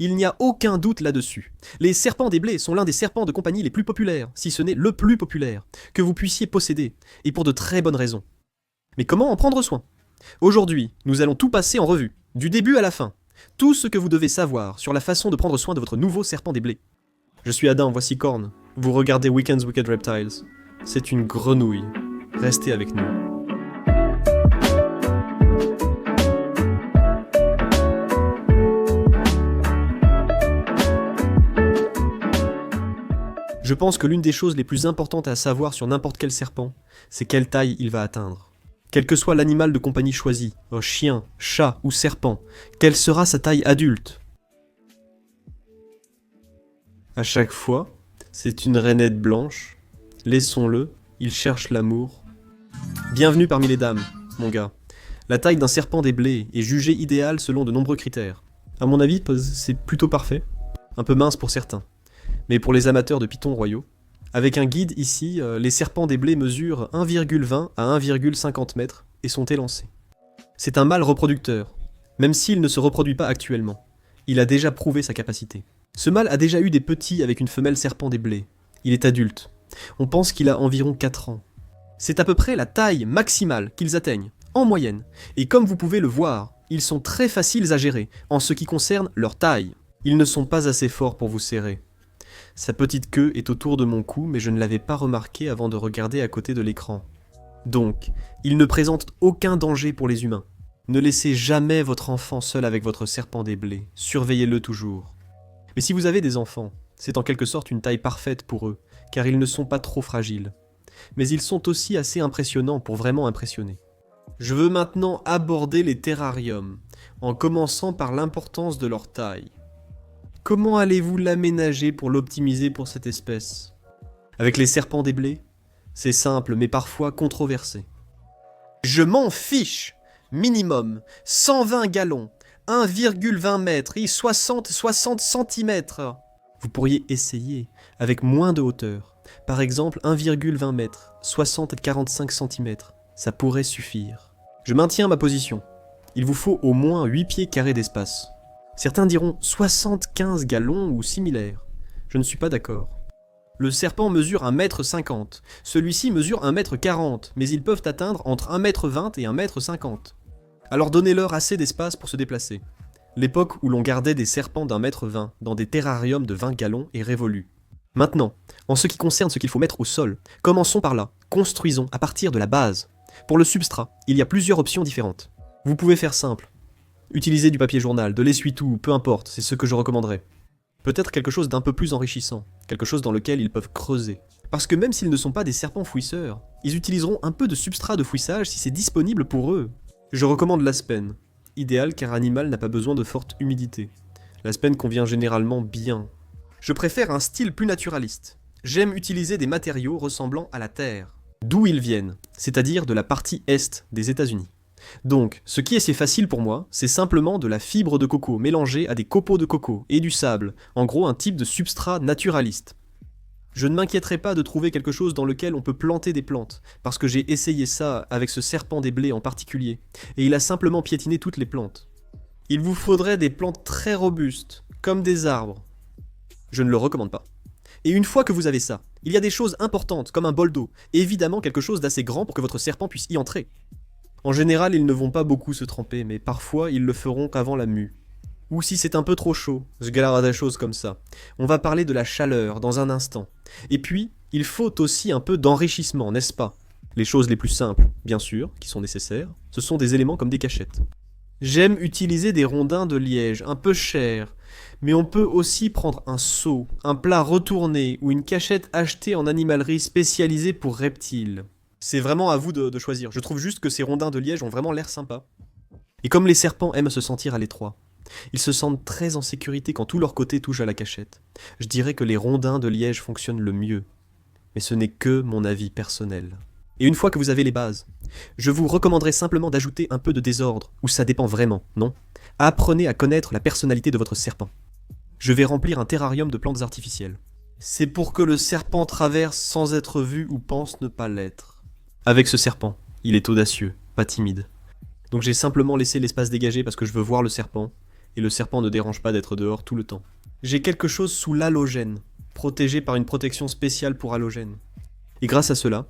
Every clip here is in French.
Il n'y a aucun doute là-dessus. Les serpents des blés sont l'un des serpents de compagnie les plus populaires, si ce n'est le plus populaire, que vous puissiez posséder, et pour de très bonnes raisons. Mais comment en prendre soin? Aujourd'hui, nous allons tout passer en revue, du début à la fin. Tout ce que vous devez savoir sur la façon de prendre soin de votre nouveau serpent des blés. Je suis Adam, voici Korn. Vous regardez Weekend's Wicked Reptiles. C'est une grenouille. Restez avec nous. Je pense que l'une des choses les plus importantes à savoir sur n'importe quel serpent, c'est quelle taille il va atteindre. Quel que soit l'animal de compagnie choisi, un chien, chat ou serpent, quelle sera sa taille adulte? À chaque fois, c'est une rainette blanche. Laissons-le, il cherche l'amour. Bienvenue parmi les dames, mon gars. La taille d'un serpent des blés est jugée idéale selon de nombreux critères. À mon avis, c'est plutôt parfait. Un peu mince pour certains. Mais pour les amateurs de pitons royaux, avec un guide ici, les serpents des blés mesurent 1,20 à 1,50 mètres et sont élancés. C'est un mâle reproducteur, même s'il ne se reproduit pas actuellement. Il a déjà prouvé sa capacité. Ce mâle a déjà eu des petits avec une femelle serpent des blés. Il est adulte. On pense qu'il a environ 4 ans. C'est à peu près la taille maximale qu'ils atteignent, en moyenne. Et comme vous pouvez le voir, ils sont très faciles à gérer en ce qui concerne leur taille. Ils ne sont pas assez forts pour vous serrer. Sa petite queue est autour de mon cou, mais je ne l'avais pas remarqué avant de regarder à côté de l'écran. Donc, il ne présente aucun danger pour les humains. Ne laissez jamais votre enfant seul avec votre serpent des blés. Surveillez-le toujours. Mais si vous avez des enfants, c'est en quelque sorte une taille parfaite pour eux, car ils ne sont pas trop fragiles. Mais ils sont aussi assez impressionnants pour vraiment impressionner. Je veux maintenant aborder les terrariums, en commençant par l'importance de leur taille. Comment allez-vous l'aménager pour l'optimiser pour cette espèce? Avec les serpents des blés? C'est simple, mais parfois controversé. Je m'en fiche! Minimum 120 gallons, 1,20 mètres et 60 cm. Vous pourriez essayer avec moins de hauteur. Par exemple 1,20 mètres, 60 à 45 cm. Ça pourrait suffire. Je maintiens ma position. Il vous faut au moins 8 pieds carrés d'espace. Certains diront 75 gallons ou similaire. Je ne suis pas d'accord. Le serpent mesure 1,50 m. Celui-ci mesure 1,40 m, mais ils peuvent atteindre entre 1,20 m et 1,50 m. Alors donnez-leur assez d'espace pour se déplacer. L'époque où l'on gardait des serpents d'1,20 m dans des terrariums de 20 gallons est révolue. Maintenant, en ce qui concerne ce qu'il faut mettre au sol, commençons par là. Construisons à partir de la base. Pour le substrat, il y a plusieurs options différentes. Vous pouvez faire simple. Utilisez du papier journal, de l'essuie-tout, peu importe, c'est ce que je recommanderais. Peut-être quelque chose d'un peu plus enrichissant, quelque chose dans lequel ils peuvent creuser. Parce que même s'ils ne sont pas des serpents fouisseurs, ils utiliseront un peu de substrat de fouissage si c'est disponible pour eux. Je recommande l'aspen, idéal car l'animal n'a pas besoin de forte humidité. L'aspen convient généralement bien. Je préfère un style plus naturaliste. J'aime utiliser des matériaux ressemblant à la terre, d'où ils viennent, c'est-à-dire de la partie est des États-Unis. Donc, ce qui est assez facile pour moi, c'est simplement de la fibre de coco mélangée à des copeaux de coco et du sable, en gros un type de substrat naturaliste. Je ne m'inquiéterai pas de trouver quelque chose dans lequel on peut planter des plantes, parce que j'ai essayé ça avec ce serpent des blés en particulier, et il a simplement piétiné toutes les plantes. Il vous faudrait des plantes très robustes, comme des arbres. Je ne le recommande pas. Et une fois que vous avez ça, il y a des choses importantes, comme un bol d'eau, et évidemment quelque chose d'assez grand pour que votre serpent puisse y entrer. En général, ils ne vont pas beaucoup se tremper, mais parfois ils le feront qu'avant la mue. Ou si c'est un peu trop chaud, je galère à des choses comme ça. On va parler de la chaleur dans un instant. Et puis, il faut aussi un peu d'enrichissement, n'est-ce pas? Les choses les plus simples, bien sûr, qui sont nécessaires, ce sont des éléments comme des cachettes. J'aime utiliser des rondins de liège, un peu chers, mais on peut aussi prendre un seau, un plat retourné ou une cachette achetée en animalerie spécialisée pour reptiles. C'est vraiment à vous de choisir. Je trouve juste que ces rondins de liège ont vraiment l'air sympas. Et comme les serpents aiment se sentir à l'étroit, ils se sentent très en sécurité quand tout leur côté touche à la cachette. Je dirais que les rondins de liège fonctionnent le mieux. Mais ce n'est que mon avis personnel. Et une fois que vous avez les bases, je vous recommanderais simplement d'ajouter un peu de désordre, où ça dépend vraiment, non? Apprenez à connaître la personnalité de votre serpent. Je vais remplir un terrarium de plantes artificielles. C'est pour que le serpent traverse sans être vu ou pense ne pas l'être. Avec ce serpent, il est audacieux, pas timide. Donc j'ai simplement laissé l'espace dégagé parce que je veux voir le serpent, et le serpent ne dérange pas d'être dehors tout le temps. J'ai quelque chose sous l'halogène, protégé par une protection spéciale pour halogène. Et grâce à cela,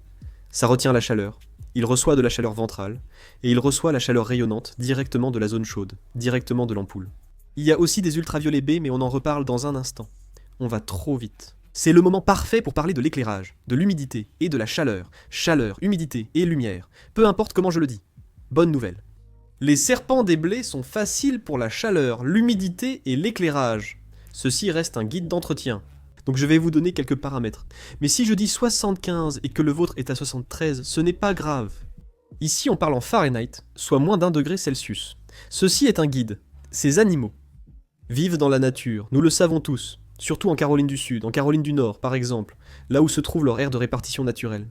ça retient la chaleur. Il reçoit de la chaleur ventrale, et il reçoit la chaleur rayonnante directement de la zone chaude, directement de l'ampoule. Il y a aussi des ultraviolets B, mais on en reparle dans un instant. On va trop vite. C'est le moment parfait pour parler de l'éclairage, de l'humidité et de la chaleur. Chaleur, humidité et lumière. Peu importe comment je le dis. Bonne nouvelle. Les serpents des blés sont faciles pour la chaleur, l'humidité et l'éclairage. Ceci reste un guide d'entretien. Donc je vais vous donner quelques paramètres. Mais si je dis 75 et que le vôtre est à 73, ce n'est pas grave. Ici on parle en Fahrenheit, soit moins d'1 degré Celsius. Ceci est un guide. Ces animaux vivent dans la nature, nous le savons tous, surtout en Caroline du Sud, en Caroline du Nord par exemple, là où se trouve leur aire de répartition naturelle.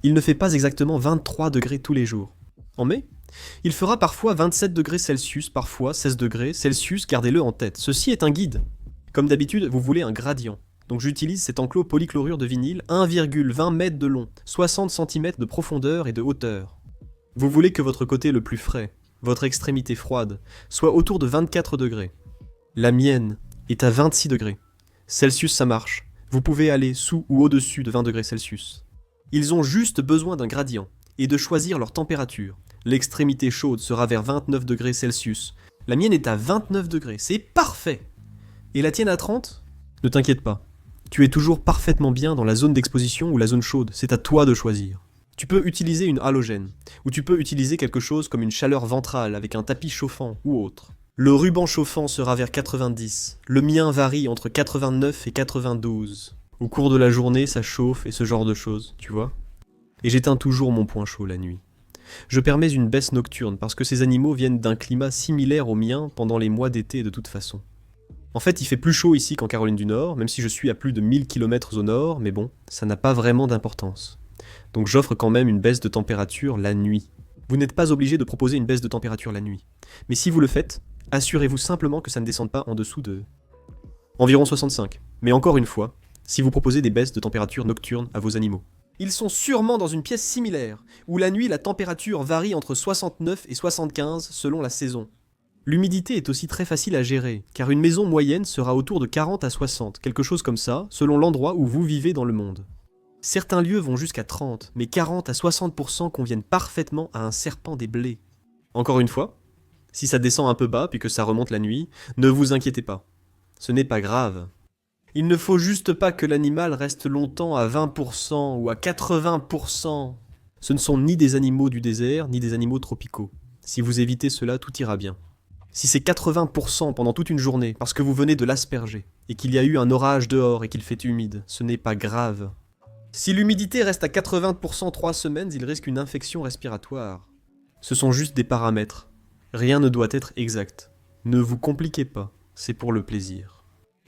Il ne fait pas exactement 23 degrés tous les jours. En mai, il fera parfois 27 degrés Celsius, parfois 16 degrés Celsius, gardez-le en tête. Ceci est un guide. Comme d'habitude, vous voulez un gradient. Donc j'utilise cet enclos polychlorure de vinyle, 1,20 m de long, 60 cm de profondeur et de hauteur. Vous voulez que votre côté le plus frais, votre extrémité froide, soit autour de 24 degrés. La mienne est à 26 degrés. Celsius ça marche. Vous pouvez aller sous ou au-dessus de 20 degrés Celsius. Ils ont juste besoin d'un gradient et de choisir leur température. L'extrémité chaude sera vers 29 degrés Celsius. La mienne est à 29 degrés, c'est parfait! Et la tienne à 30? Ne t'inquiète pas. Tu es toujours parfaitement bien dans la zone d'exposition ou la zone chaude, c'est à toi de choisir. Tu peux utiliser une halogène, ou tu peux utiliser quelque chose comme une chaleur ventrale avec un tapis chauffant ou autre. Le ruban chauffant sera vers 90, le mien varie entre 89 et 92. Au cours de la journée, ça chauffe et ce genre de choses, tu vois. Et j'éteins toujours mon point chaud la nuit. Je permets une baisse nocturne parce que ces animaux viennent d'un climat similaire au mien pendant les mois d'été de toute façon. En fait, il fait plus chaud ici qu'en Caroline du Nord, même si je suis à plus de 1000 km au nord, mais bon, ça n'a pas vraiment d'importance. Donc j'offre quand même une baisse de température la nuit. Vous n'êtes pas obligé de proposer une baisse de température la nuit. Mais si vous le faites, assurez-vous simplement que ça ne descende pas en dessous de environ 65. Mais encore une fois, si vous proposez des baisses de température nocturnes à vos animaux. Ils sont sûrement dans une pièce similaire, où la nuit la température varie entre 69 et 75 selon la saison. L'humidité est aussi très facile à gérer, car une maison moyenne sera autour de 40 à 60, quelque chose comme ça, selon l'endroit où vous vivez dans le monde. Certains lieux vont jusqu'à 30, mais 40 à 60% conviennent parfaitement à un serpent des blés. Encore une fois, si ça descend un peu bas puis que ça remonte la nuit, ne vous inquiétez pas. Ce n'est pas grave. Il ne faut juste pas que l'animal reste longtemps à 20% ou à 80%. Ce ne sont ni des animaux du désert, ni des animaux tropicaux. Si vous évitez cela, tout ira bien. Si c'est 80% pendant toute une journée, parce que vous venez de l'asperger, et qu'il y a eu un orage dehors et qu'il fait humide, ce n'est pas grave. Si l'humidité reste à 80% 3 semaines, il risque une infection respiratoire. Ce sont juste des paramètres. Rien ne doit être exact. Ne vous compliquez pas, c'est pour le plaisir.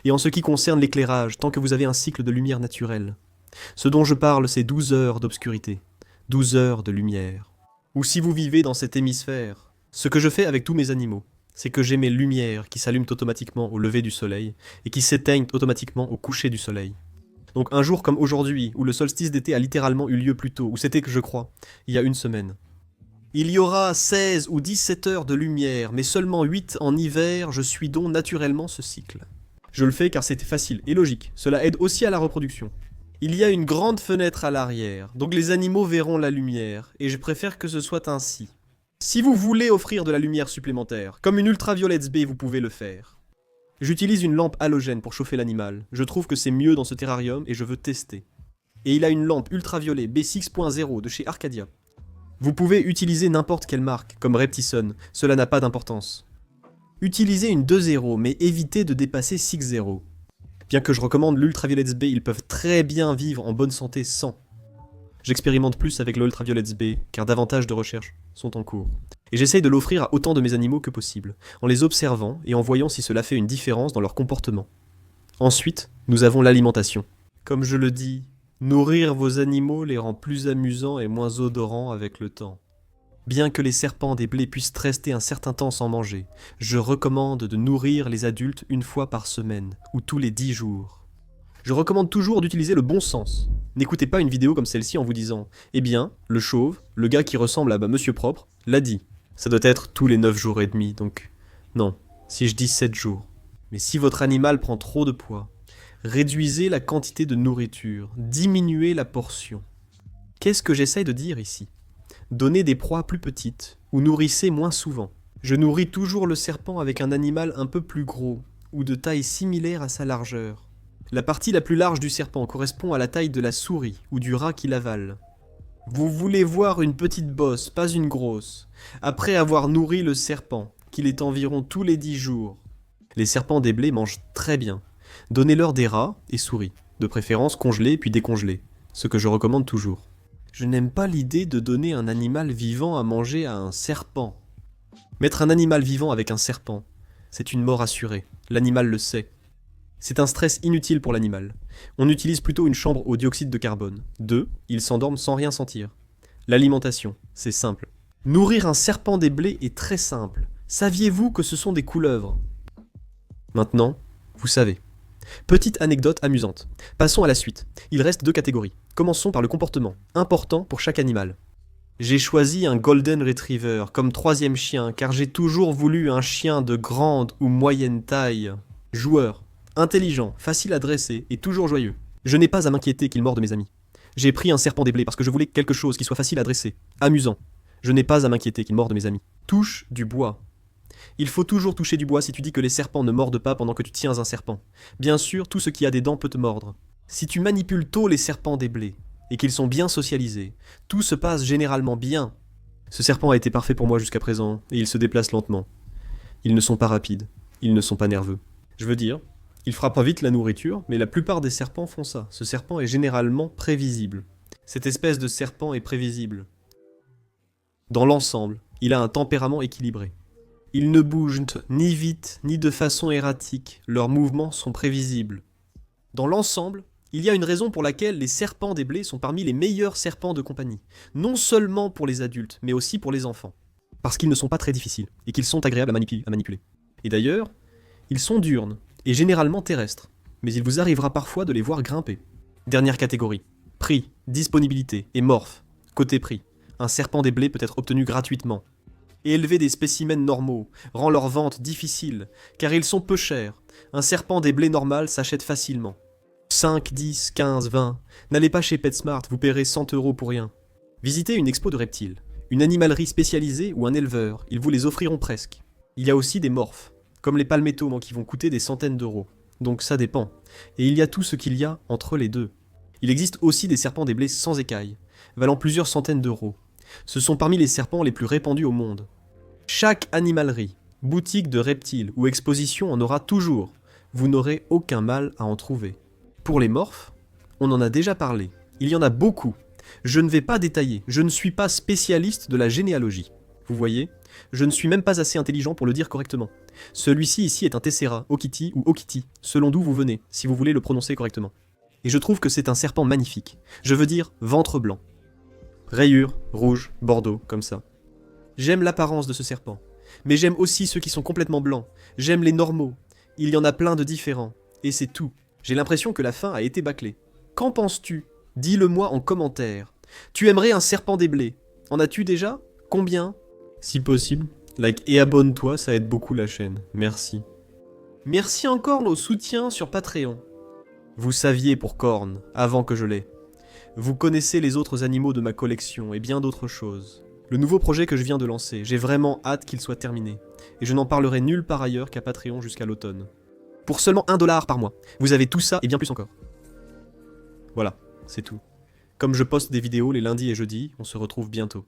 Et en ce qui concerne l'éclairage, tant que vous avez un cycle de lumière naturelle, ce dont je parle, c'est 12 heures d'obscurité, 12 heures de lumière. Ou si vous vivez dans cet hémisphère, ce que je fais avec tous mes animaux, c'est que j'ai mes lumières qui s'allument automatiquement au lever du soleil et qui s'éteignent automatiquement au coucher du soleil. Donc un jour comme aujourd'hui, où le solstice d'été a littéralement eu lieu plus tôt, ou c'était que je crois, il y a une semaine. Il y aura 16 ou 17 heures de lumière, mais seulement 8 en hiver, je suis donc naturellement ce cycle. Je le fais car c'était facile et logique, cela aide aussi à la reproduction. Il y a une grande fenêtre à l'arrière, donc les animaux verront la lumière, et je préfère que ce soit ainsi. Si vous voulez offrir de la lumière supplémentaire, comme une ultraviolette B, vous pouvez le faire. J'utilise une lampe halogène pour chauffer l'animal. Je trouve que c'est mieux dans ce terrarium et je veux tester. Et il a une lampe ultraviolet B6.0 de chez Arcadia. Vous pouvez utiliser n'importe quelle marque, comme Reptison, cela n'a pas d'importance. Utilisez une 2.0, mais évitez de dépasser 6.0. Bien que je recommande l'ultraviolette B, ils peuvent très bien vivre en bonne santé sans. J'expérimente plus avec l'ultraviolette B, car davantage de recherches sont en cours. Et j'essaye de l'offrir à autant de mes animaux que possible, en les observant et en voyant si cela fait une différence dans leur comportement. Ensuite, nous avons l'alimentation. Comme je le dis, nourrir vos animaux les rend plus amusants et moins odorants avec le temps. Bien que les serpents des blés puissent rester un certain temps sans manger, je recommande de nourrir les adultes une fois par semaine, ou tous les 10 jours. Je recommande toujours d'utiliser le bon sens. N'écoutez pas une vidéo comme celle-ci en vous disant « Eh bien, le chauve, le gars qui ressemble à Monsieur Propre, l'a dit. Ça doit être tous les 9 jours et demi, donc... » Non, si je dis 7 jours. Mais si votre animal prend trop de poids, réduisez la quantité de nourriture, diminuez la portion. Qu'est-ce que j'essaye de dire ici? Donnez des proies plus petites, ou nourrissez moins souvent. Je nourris toujours le serpent avec un animal un peu plus gros, ou de taille similaire à sa largeur. La partie la plus large du serpent correspond à la taille de la souris, ou du rat qui l'avale. Vous voulez voir une petite bosse, pas une grosse, après avoir nourri le serpent, qu'il est environ tous les 10 jours. Les serpents des blés mangent très bien. Donnez-leur des rats et souris, de préférence congelés puis décongelés, ce que je recommande toujours. Je n'aime pas l'idée de donner un animal vivant à manger à un serpent. Mettre un animal vivant avec un serpent, c'est une mort assurée, l'animal le sait. C'est un stress inutile pour l'animal. On utilise plutôt une chambre au dioxyde de carbone. 2. Il s'endorme sans rien sentir. L'alimentation, c'est simple. Nourrir un serpent des blés est très simple. Saviez-vous que ce sont des couleuvres? Maintenant, vous savez. Petite anecdote amusante. Passons à la suite. Il reste 2 catégories. Commençons par le comportement, important pour chaque animal. J'ai choisi un Golden Retriever comme 3e chien car j'ai toujours voulu un chien de grande ou moyenne taille. Joueur, intelligent, facile à dresser et toujours joyeux. Je n'ai pas à m'inquiéter qu'il morde mes amis. J'ai pris un serpent des blés parce que je voulais quelque chose qui soit facile à dresser, amusant. Je n'ai pas à m'inquiéter qu'il morde mes amis. Touche du bois. Il faut toujours toucher du bois si tu dis que les serpents ne mordent pas pendant que tu tiens un serpent. Bien sûr, tout ce qui a des dents peut te mordre. Si tu manipules tôt les serpents des blés, et qu'ils sont bien socialisés, tout se passe généralement bien. Ce serpent a été parfait pour moi jusqu'à présent, et il se déplace lentement. Ils ne sont pas rapides, ils ne sont pas nerveux. Je veux dire, il frappe vite la nourriture, mais la plupart des serpents font ça. Ce serpent est généralement prévisible. Cette espèce de serpent est prévisible. Dans l'ensemble, il a un tempérament équilibré. Ils ne bougent ni vite, ni de façon erratique. Leurs mouvements sont prévisibles. Dans l'ensemble, il y a une raison pour laquelle les serpents des blés sont parmi les meilleurs serpents de compagnie. Non seulement pour les adultes, mais aussi pour les enfants. Parce qu'ils ne sont pas très difficiles, et qu'ils sont agréables à manipuler. Et d'ailleurs, ils sont diurnes, et généralement terrestres. Mais il vous arrivera parfois de les voir grimper. Dernière catégorie. Prix, disponibilité et morph. Côté prix, un serpent des blés peut être obtenu gratuitement. Et élever des spécimens normaux rend leur vente difficile, car ils sont peu chers. Un serpent des blés normal s'achète facilement. 5, 10, 15, 20. N'allez pas chez PetSmart, vous paierez 100 € pour rien. Visitez une expo de reptiles, une animalerie spécialisée ou un éleveur, ils vous les offriront presque. Il y a aussi des morphes, comme les palmettos qui vont coûter des centaines d'euros. Donc ça dépend. Et il y a tout ce qu'il y a entre les deux. Il existe aussi des serpents des blés sans écailles, valant plusieurs centaines d'euros. Ce sont parmi les serpents les plus répandus au monde. Chaque animalerie, boutique de reptiles ou exposition en aura toujours. Vous n'aurez aucun mal à en trouver. Pour les morphes, on en a déjà parlé. Il y en a beaucoup. Je ne vais pas détailler, je ne suis pas spécialiste de la généalogie. Vous voyez, je ne suis même pas assez intelligent pour le dire correctement. Celui-ci ici est un tessera, okiti ou okiti, selon d'où vous venez, si vous voulez le prononcer correctement. Et je trouve que c'est un serpent magnifique. Je veux dire ventre blanc. Rayures, rouge, bordeaux, comme ça. J'aime l'apparence de ce serpent. Mais j'aime aussi ceux qui sont complètement blancs. J'aime les normaux. Il y en a plein de différents. Et c'est tout. J'ai l'impression que la fin a été bâclée. Qu'en penses-tu? Dis-le-moi en commentaire. Tu aimerais un serpent des blés? En as-tu déjà? Combien? Si possible, like et abonne-toi, ça aide beaucoup la chaîne. Merci. Merci encore au soutien sur Patreon. Vous saviez pour Corne, avant que je l'aie. Vous connaissez les autres animaux de ma collection et bien d'autres choses. Le nouveau projet que je viens de lancer, j'ai vraiment hâte qu'il soit terminé. Et je n'en parlerai nulle part ailleurs qu'à Patreon jusqu'à l'automne. Pour seulement 1 $ par mois, vous avez tout ça et bien plus encore. Voilà, c'est tout. Comme je poste des vidéos les lundis et jeudis, on se retrouve bientôt.